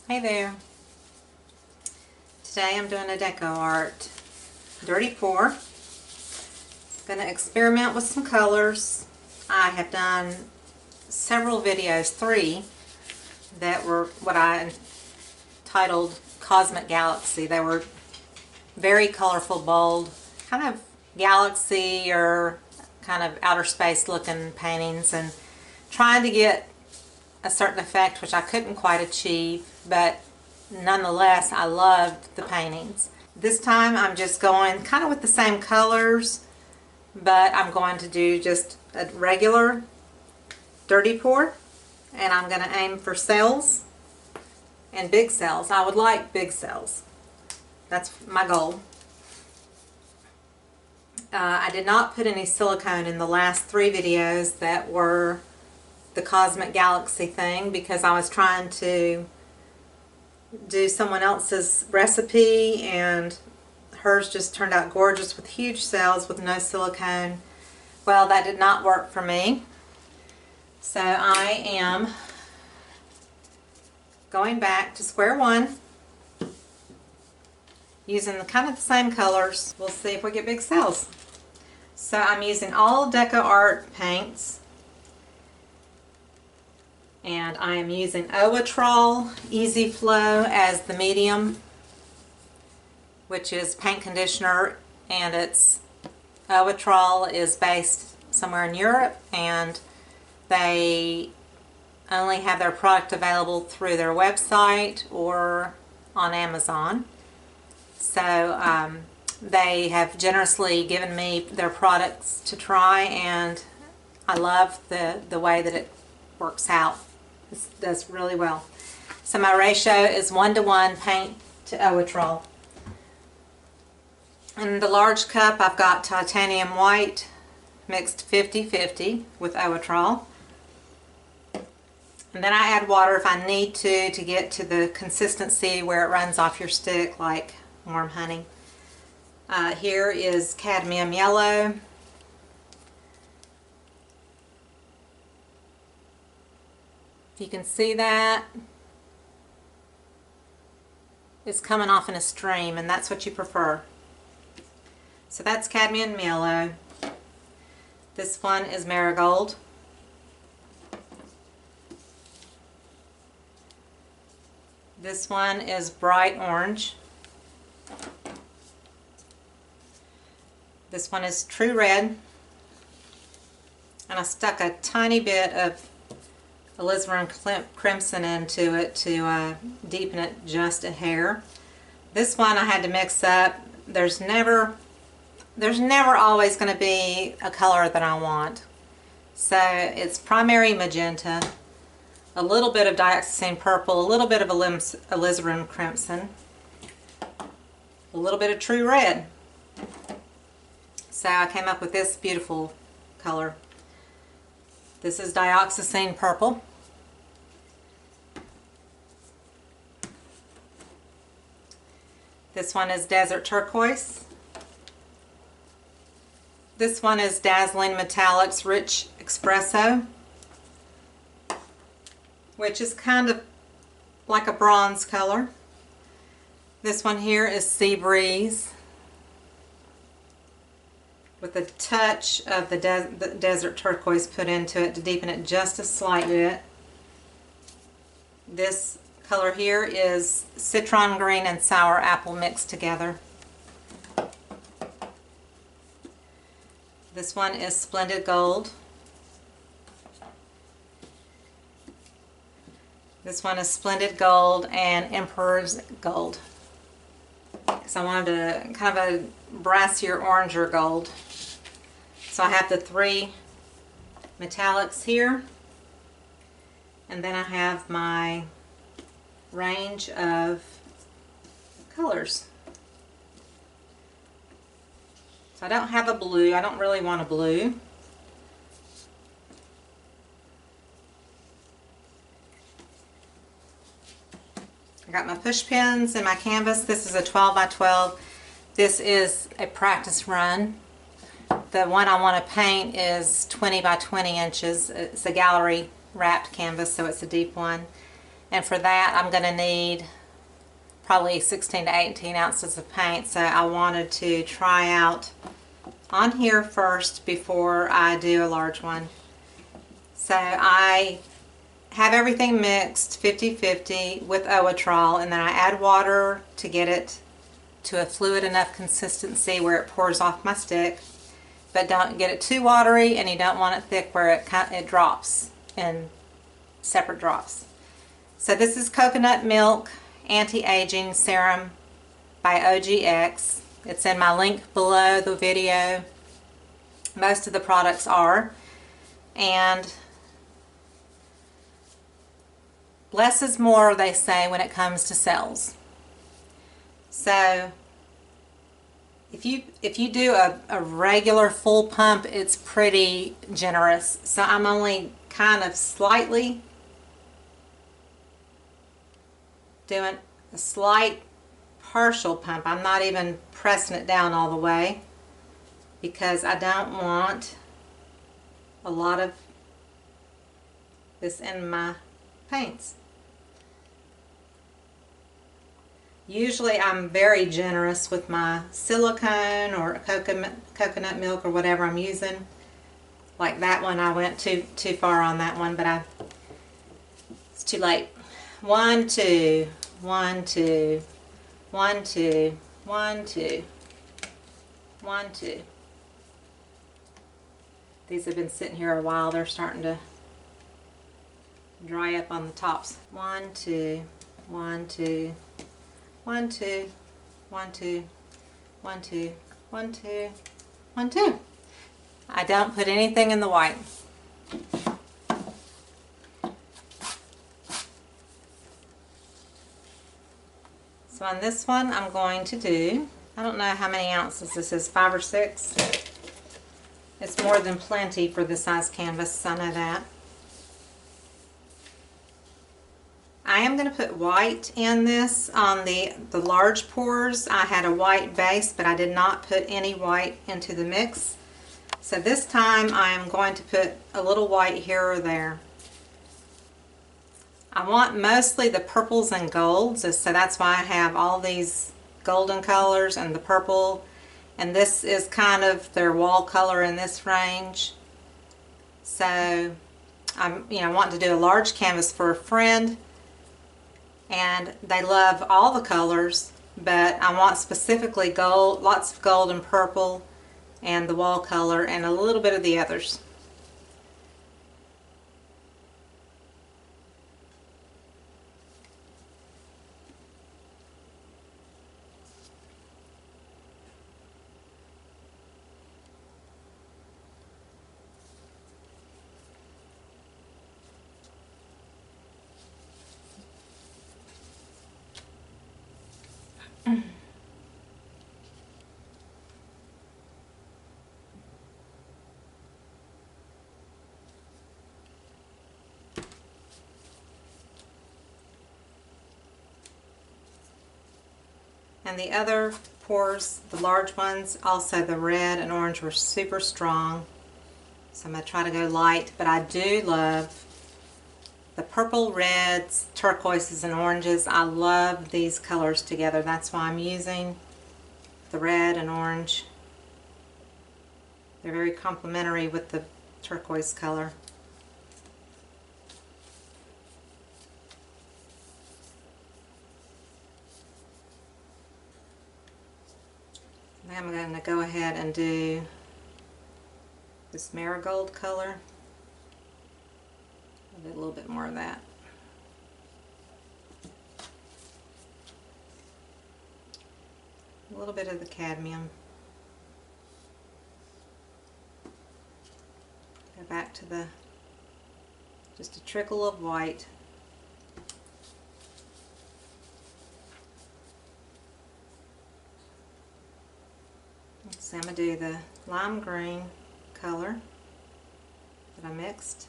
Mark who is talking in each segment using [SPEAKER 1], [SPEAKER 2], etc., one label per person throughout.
[SPEAKER 1] Hey there. Today I'm doing a DecoArt Dirty Pour. Going to experiment with some colors. I have done several videos, 3, that were what I titled Cosmic Galaxy. They were very colorful, bold, kind of galaxy or kind of outer space looking paintings, and trying to get a certain effect which I couldn't quite achieve, but nonetheless I loved the paintings. This time I'm just going kind of with the same colors, but I'm going to do just a regular dirty pour, and I'm going to aim for cells and big cells. I would like big cells. That's my goal. I did not put any silicone in the last 3 videos that were the Cosmic Galaxy thing because I was trying to do someone else's recipe, and hers just turned out gorgeous with huge cells with no silicone. Well, that did not work for me. So I am going back to square one using kind of the same colors. We'll see if we get big cells. So I'm using all DecoArt paints, and I am using Owatrol Easy Flow as the medium, which is paint conditioner, and Owatrol is based somewhere in Europe, and they only have their product available through their website or on Amazon. So they have generously given me their products to try, and I love the way that it works out. This does really well. So my ratio is 1:1 paint to Owatrol. In the large cup I've got titanium white mixed 50-50 with Owatrol. And then I add water if I need to get to the consistency where it runs off your stick like warm honey. Here is cadmium yellow. You can see that it's coming off in a stream, and that's what you prefer. So that's cadmium yellow. This one is marigold. This one is bright orange. This one is true red. And I stuck a tiny bit of alizarin crimson into it to deepen it just a hair. This one I had to mix up. There's never always going to be a color that I want. So it's primary magenta, a little bit of dioxazine purple, a little bit of alizarin crimson, a little bit of true red. So I came up with this beautiful color. This is dioxazine purple. This one is desert turquoise. This one is Dazzling Metallics Rich Espresso, which is kind of like a bronze color. This one here is Sea Breeze, with a touch of the desert turquoise put into it to deepen it just a slight bit. This color here is citron green and sour apple mixed together. This one is Splendid Gold. This one is Splendid Gold and Emperor's Gold. So I wanted a kind of a brassier, oranger gold. So I have the 3 metallics here, and then I have my range of colors. So I don't have a blue. I don't really want a blue. I got my push pins and my canvas. This is a 12 by 12. This is a practice run. The one I want to paint is 20 by 20 inches. It's a gallery wrapped canvas, so it's a deep one. And for that, I'm going to need probably 16 to 18 ounces of paint. So I wanted to try out on here first before I do a large one. So I have everything mixed 50-50 with Owatrol, and then I add water to get it to a fluid enough consistency where it pours off my stick. But don't get it too watery, and you don't want it thick where it drops in separate drops. So this is Coconut Milk Anti-Aging Serum by OGX. It's in my link below the video. Most of the products are. And less is more, they say, when it comes to cells. So if you do a regular full pump, it's pretty generous. So I'm only kind of slightly doing a slight partial pump. I'm not even pressing it down all the way because I don't want a lot of this in my paints. Usually I'm very generous with my silicone or coconut milk or whatever I'm using. Like that one, I went too far on that one, but it's too late. 1, 2, 1, 2, 1, 2, 1, 2, 1, 2. These have been sitting here a while. They're starting to dry up on the tops. 1, 2, 1, 2, 1, 2, 1, 2, 1, 2, 1, 2, 1, 2. I don't put anything in the white. So on this one, I'm going to do, I don't know how many ounces this is, 5 or 6. It's more than plenty for this size canvas, I know that. I am going to put white in this on the large pours. I had a white base, but I did not put any white into the mix. So this time I am going to put a little white here or there. I want mostly the purples and golds, so that's why I have all these golden colors and the purple. And this is kind of their wall color in this range. So I'm wanting to do a large canvas for a friend, and they love all the colors, but I want specifically gold, lots of gold and purple and the wall color and a little bit of the others. And the other pours, the large ones, also the red and orange were super strong. So I'm going to try to go light, but I do love the purple, reds, turquoises, and oranges. I love these colors together. That's why I'm using the red and orange. They're very complementary with the turquoise color. Now I'm going to go ahead and do this marigold color. I'll do a little bit more of that. A little bit of the cadmium. Go back to just a trickle of white. So I'm going to do the lime green color that I mixed.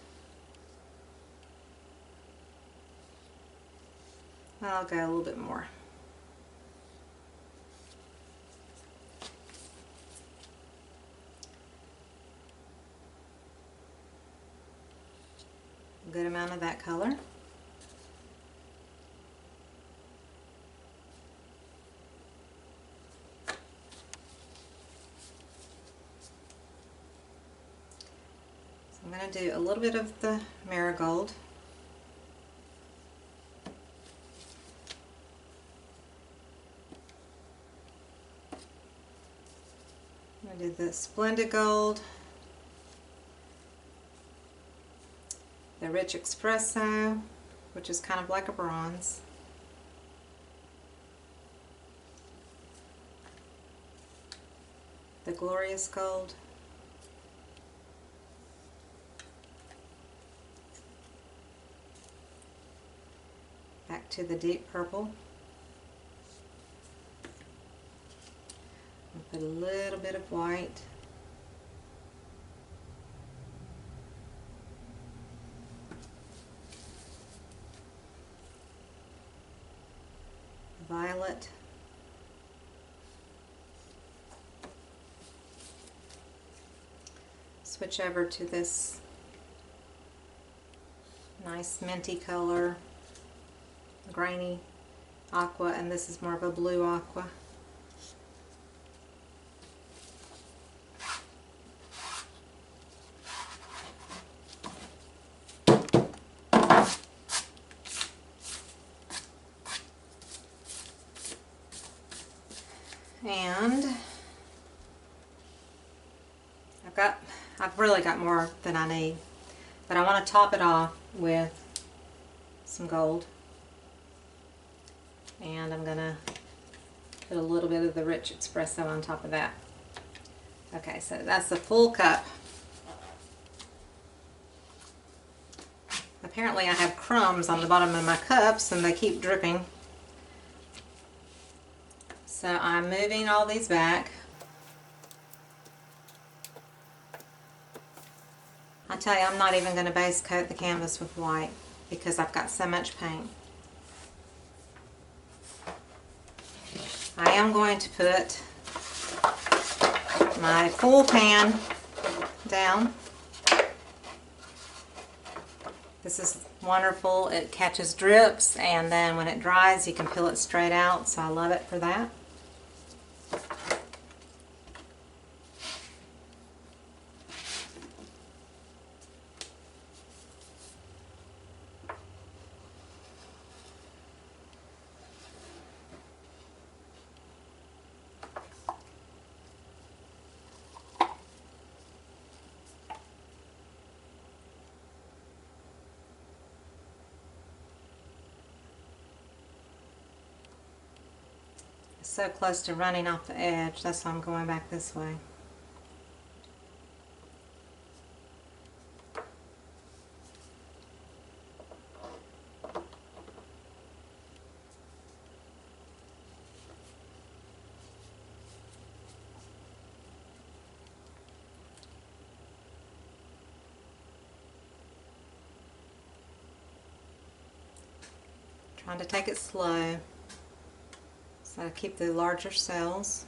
[SPEAKER 1] I'll go a little bit more. A good amount of that color. I'm going to do a little bit of the marigold. I'm going to do the Splendid Gold, the Rich Espresso, which is kind of like a bronze, the Glorious Gold, back to the Deep Purple. Put a little bit of white. Violet. Switch over to this nice minty color, grainy aqua, and this is more of a blue aqua. And I've really got more than I need, but I want to top it off with some gold, and I'm going to put a little bit of the Rich Espresso on top of that. Okay, so that's the full cup. Apparently I have crumbs on the bottom of my cups and they keep dripping. So I'm moving all these back. I tell you, I'm not even going to base coat the canvas with white because I've got so much paint. I am going to put my full pan down. This is wonderful. It catches drips, and then when it dries you can peel it straight out, so I love it for that. So close to running off the edge, that's why I'm going back this way. Trying to take it slow. So keep the larger cells.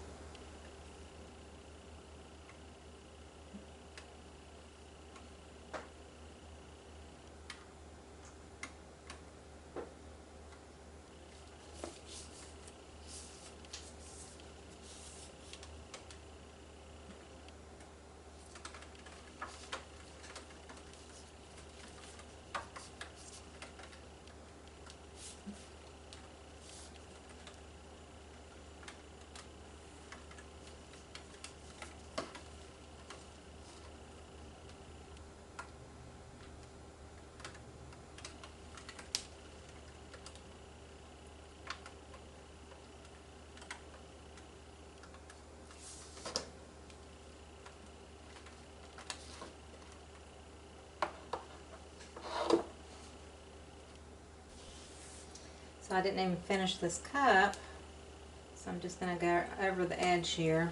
[SPEAKER 1] So I didn't even finish this cup, so I'm just going to go over the edge here.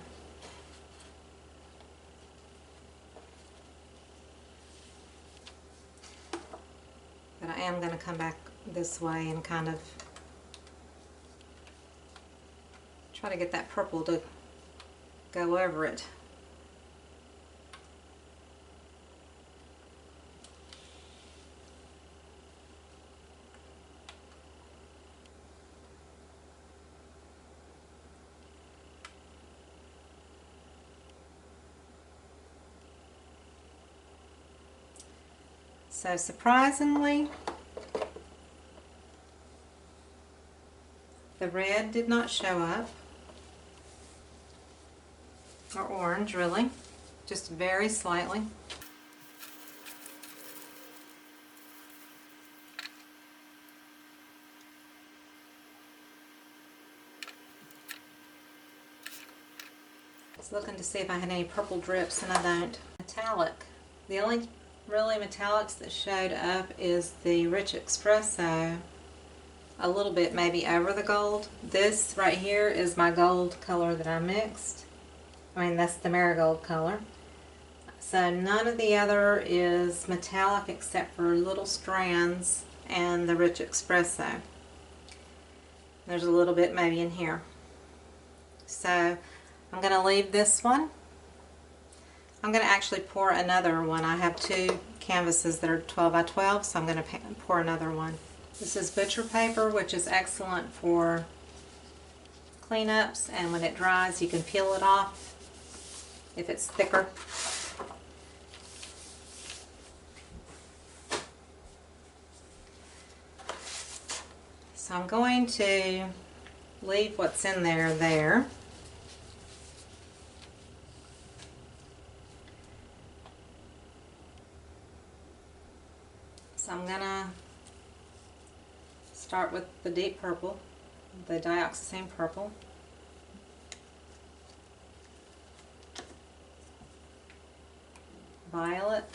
[SPEAKER 1] But I am going to come back this way and kind of try to get that purple to go over it. So surprisingly, the red did not show up, or orange really, just very slightly. I was looking to see if I had any purple drips, and I don't. Metallic. The only really metallics that showed up is the Rich Espresso, a little bit maybe over the gold. This right here is my gold color that I mixed. I mean, that's the marigold color. So none of the other is metallic except for little strands and the Rich Espresso. There's a little bit maybe in here. So I'm going to leave this one. I'm going to actually pour another one. I have two canvases that are 12 by 12, so I'm going to pour another one. This is butcher paper, which is excellent for cleanups, and when it dries you can peel it off if it's thicker. So I'm going to leave what's in there. So I'm going to start with the deep purple, the dioxazine purple. Violet.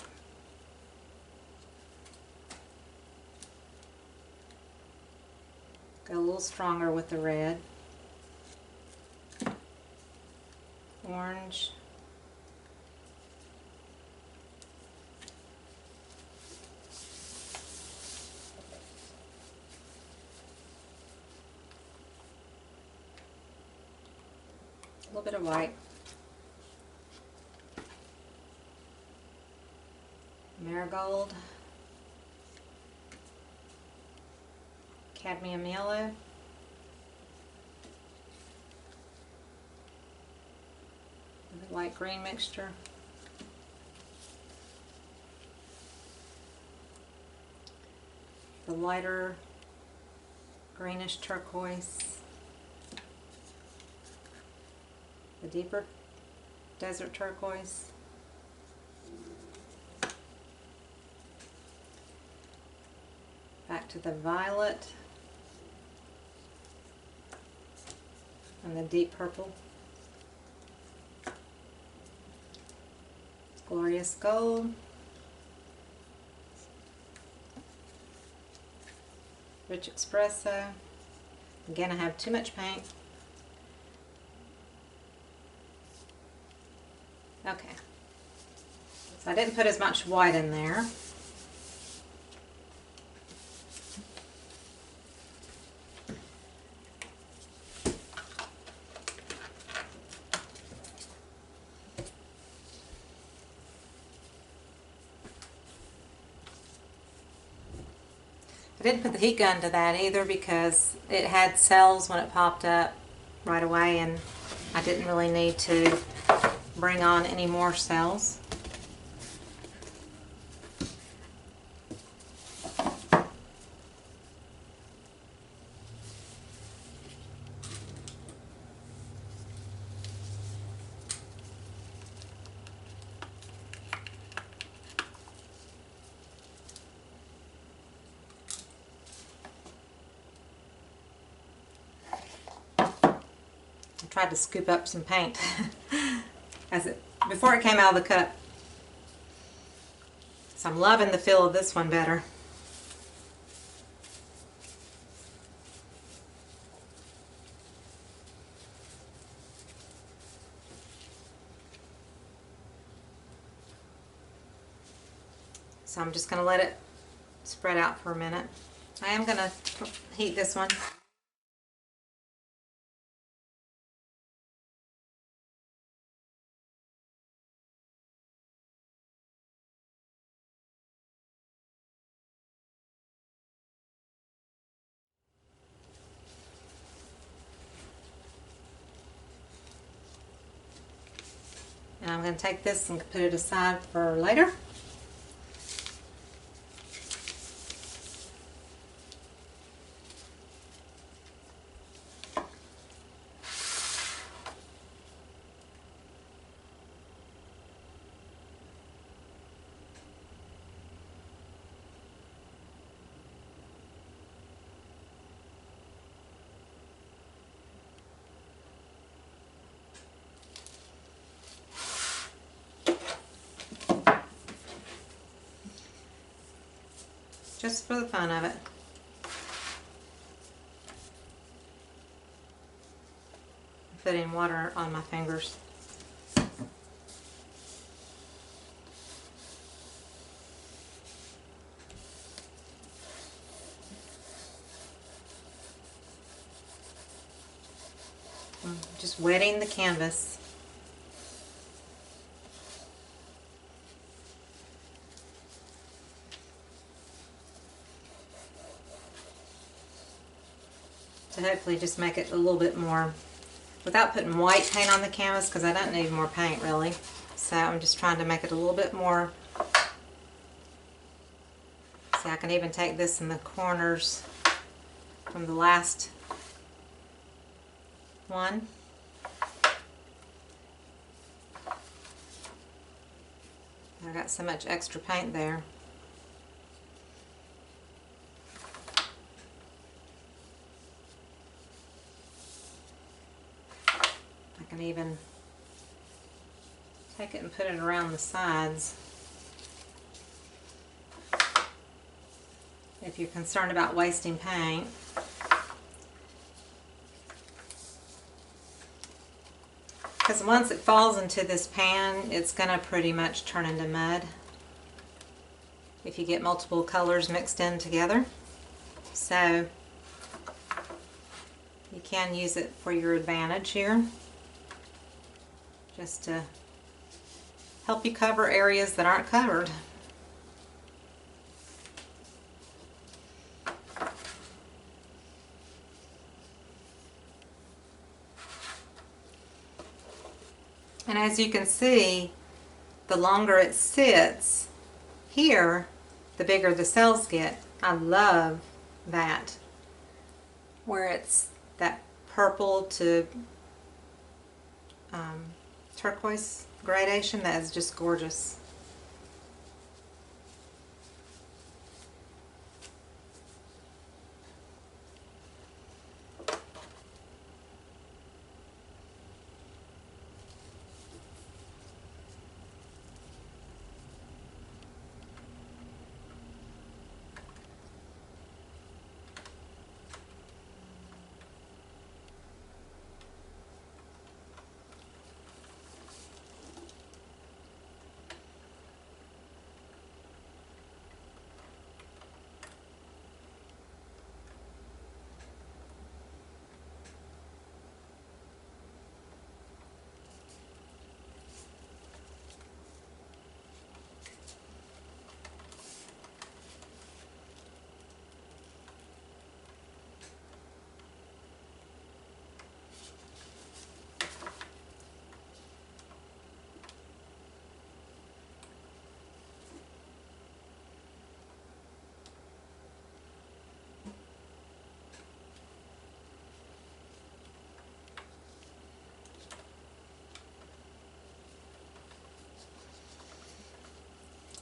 [SPEAKER 1] Go a little stronger with the red. Orange. A little bit of white. Marigold. Cadmium yellow. The light green mixture. The lighter greenish turquoise. The deeper desert turquoise. Back to the violet. And the deep purple. Glorious gold. Rich Espresso. Again, I have too much paint. Okay. So I didn't put as much white in there. I didn't put the heat gun to that either because it had cells when it popped up right away, and I didn't really need to bring on any more cells. Tried to scoop up some paint before it came out of the cup. So I'm loving the feel of this one better. So I'm just going to let it spread out for a minute. I am going to heat this one. And I'm going to take this and put it aside for later. just for the fun of it. Putting water on my fingers. I'm just wetting the canvas. To hopefully just make it a little bit more, without putting white paint on the canvas, because I don't need more paint really. So I'm just trying to make it a little bit more. See, I can even take this in the corners from the last one. I got so much extra paint there. I can even take it and put it around the sides. If you're concerned about wasting paint. Because once it falls into this pan, it's going to pretty much turn into mud if you get multiple colors mixed in together. So you can use it for your advantage here, just to help you cover areas that aren't covered. And as you can see, the longer it sits here, the bigger the cells get. I love that, where it's that purple to turquoise gradation. That is just gorgeous.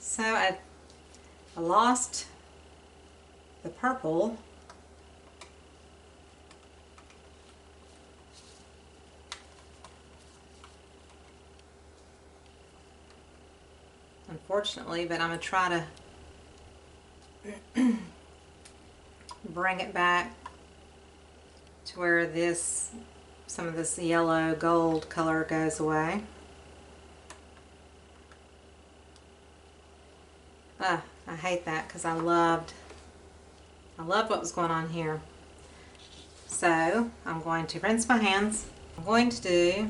[SPEAKER 1] So I lost the purple. Unfortunately, but I'm going to try to bring it back to where some of this yellow gold color goes away. I hate that because I loved what was going on here. So I'm going to rinse my hands. What I'm going to do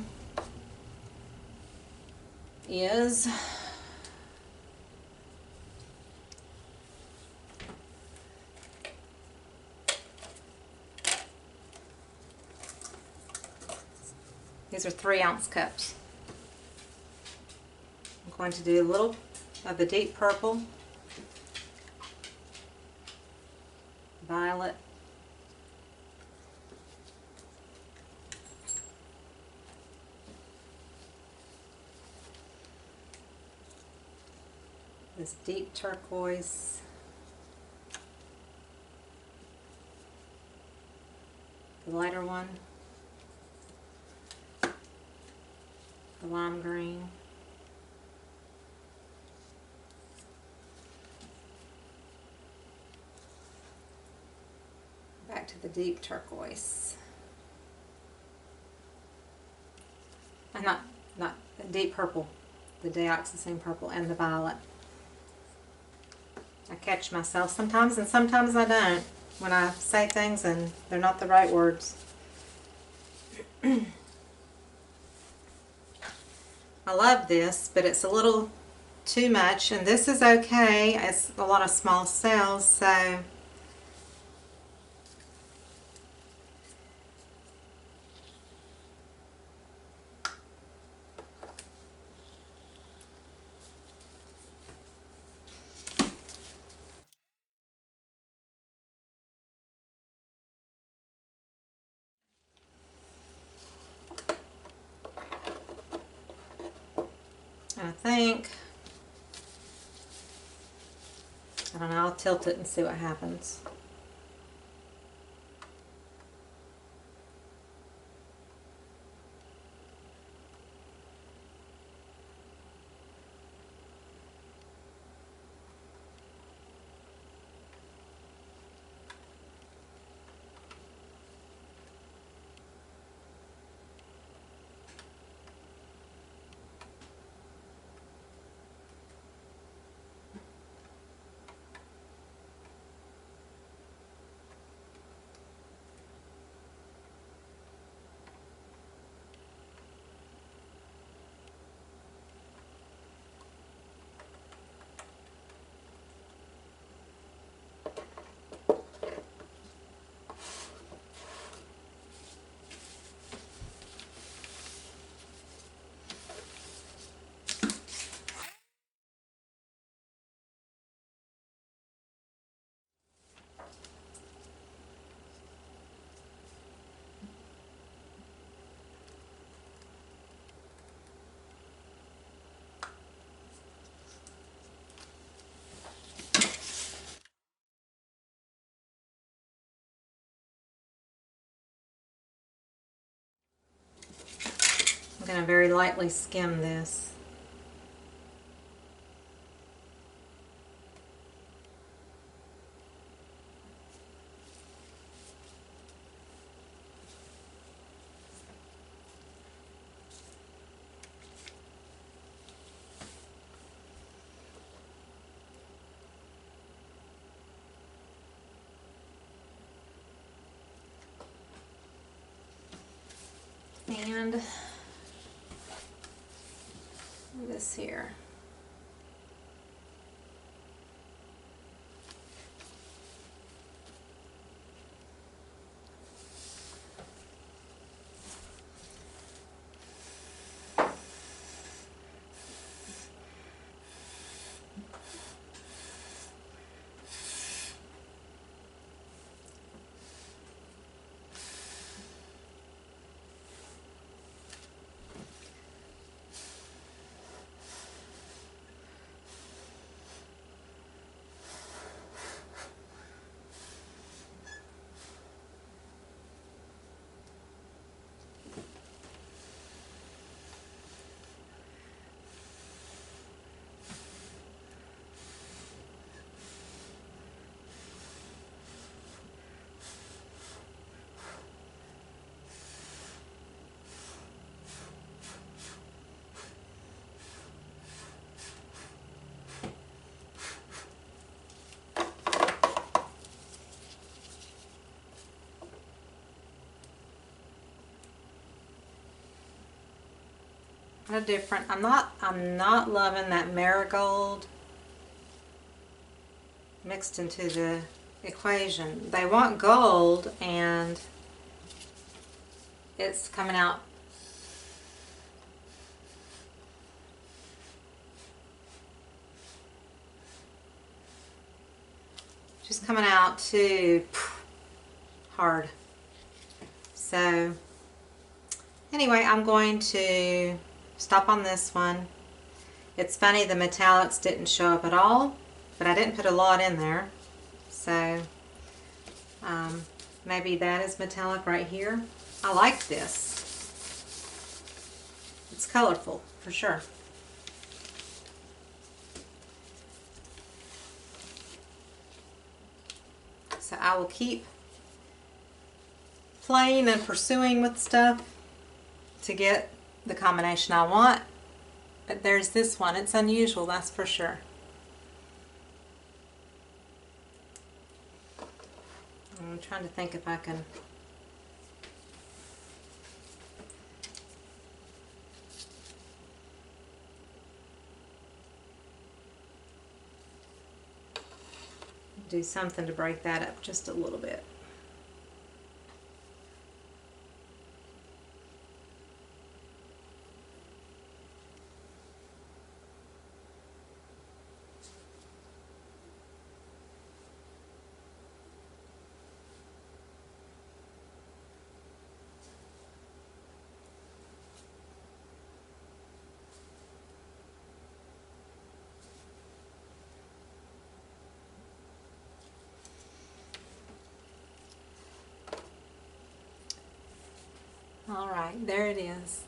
[SPEAKER 1] is these are 3-ounce cups. I'm going to do a little of the deep purple, violet, this deep turquoise, the lighter one, the lime green, to the deep turquoise. And not the deep purple, the dioxazine purple and the violet. I catch myself sometimes and sometimes I don't when I say things and they're not the right words. I love this, but it's a little too much, and this is okay. It's a lot of small cells, so I don't know, I'll tilt it and see what happens. I'm going to very lightly skim this. And this here. A different. I'm not loving that marigold mixed into the equation. They want gold and it's coming out just coming out too hard. So anyway, I'm going to stop on this one. It's funny, the metallics didn't show up at all, but I didn't put a lot in there. So maybe that is metallic right here. I like this. It's colorful for sure. So I will keep playing and pursuing with stuff to get the combination I want. But there's this one. It's unusual, that's for sure. I'm trying to think if I can do something to break that up just a little bit. All right, there it is.